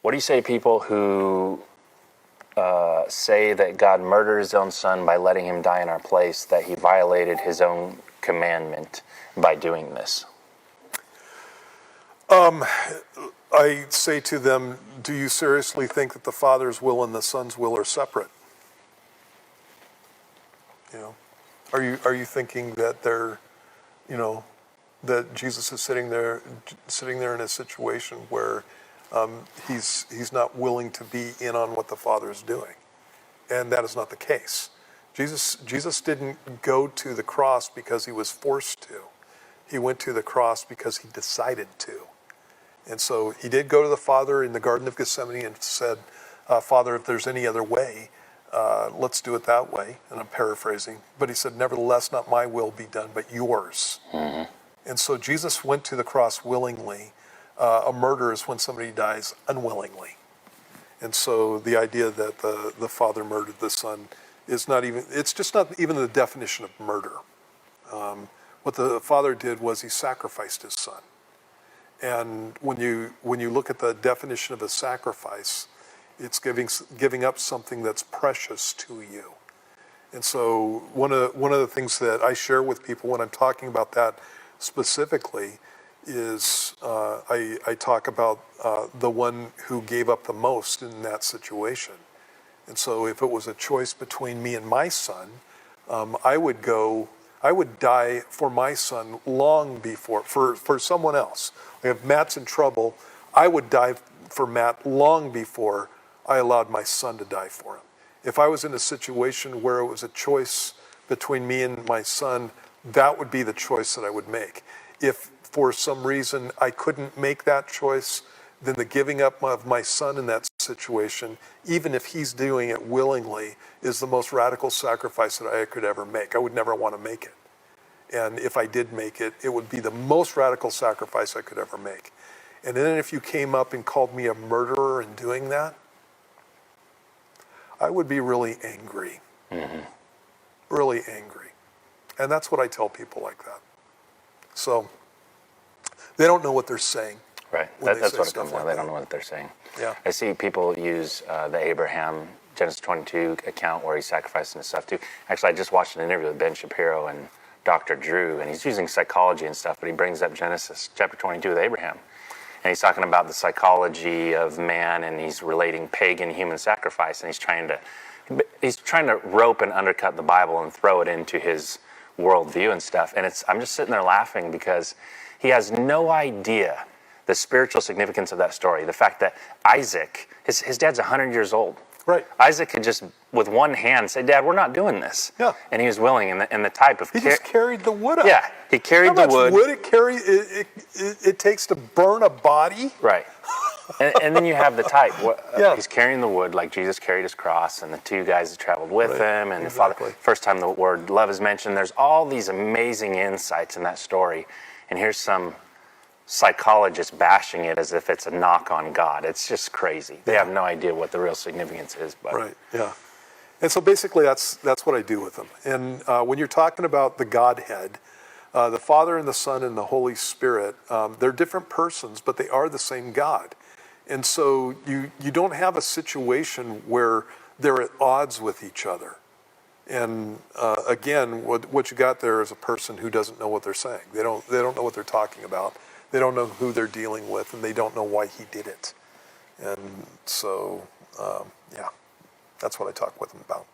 What do you say to people who say that God murdered his own son by letting him die in our place, that he violated his own commandment by doing this? I say to them, do you seriously think that the Father's will and the Son's will are separate? You know, are you thinking that they're, that Jesus is sitting there in a situation where he's not willing to be in on what the Father is doing? And that is not the case. Jesus didn't go to the cross because he was forced to. He went to the cross because he decided to. And so he did go to the Father in the Garden of Gethsemane and said, Father, if there's any other way, let's do it that way. And I'm paraphrasing. But he said, nevertheless, not my will be done, but yours. Mm-hmm. And so Jesus went to the cross willingly. A murder is when somebody dies unwillingly. And so the idea that the Father murdered the Son is not even, it's just not even the definition of murder. What the Father did was he sacrificed his Son. And when you look at the definition of a sacrifice, it's giving up something that's precious to you. And so one of the things that I share with people when I'm talking about that specifically is I talk about the one who gave up the most in that situation. And so if it was a choice between me and my son, I would die for my son long before, for someone else. If Matt's in trouble, I would die for Matt long before I allowed my son to die for him. If I was in a situation where it was a choice between me and my son, that would be the choice that I would make. If for some reason I couldn't make that choice, then the giving up of my son in that situation, even if he's doing it willingly, is the most radical sacrifice that I could ever make. I would never want to make it. And if I did make it, it would be the most radical sacrifice I could ever make. And then if you came up and called me a murderer in doing that, I would be really angry. Mm-hmm. Really angry. And that's what I tell people like that. So they don't know what they're saying. Right. That's what it comes down. They don't know what they're saying. Yeah. I see people use the Abraham Genesis 22 account where he's sacrificing his stuff too. Actually, I just watched an interview with Ben Shapiro and Dr. Drew, and he's using psychology and stuff, but he brings up Genesis chapter 22 with Abraham. And he's talking about the psychology of man, and he's relating pagan human sacrifice, and he's trying to rope and undercut the Bible and throw it into his worldview and stuff. And I'm just sitting there laughing because he has no idea the spiritual significance of that story. The fact that Isaac, his dad's 100 years old. Right. Isaac could just, with one hand, say, Dad, we're not doing this. Yeah. And he was willing, and the type of... He just carried the wood up. Yeah, he carried the wood. How much wood it takes to burn a body? Right. and then you have the type. Yeah. He's carrying the wood like Jesus carried his cross, and the two guys that traveled with him, and the Father. First time the word love is mentioned. There's all these amazing insights in that story. And here's some psychologists bashing it as if it's a knock on God. It's just crazy. They have no idea what the real significance is. But. Right, yeah. And so basically that's what I do with them. And when you're talking about the Godhead, the Father and the Son and the Holy Spirit, they're different persons, but they are the same God. And so you don't have a situation where they're at odds with each other. And again, what you got there is a person who doesn't know what they're saying. They don't know what they're talking about. They don't know who they're dealing with, and they don't know why he did it. And so, that's what I talk with them about.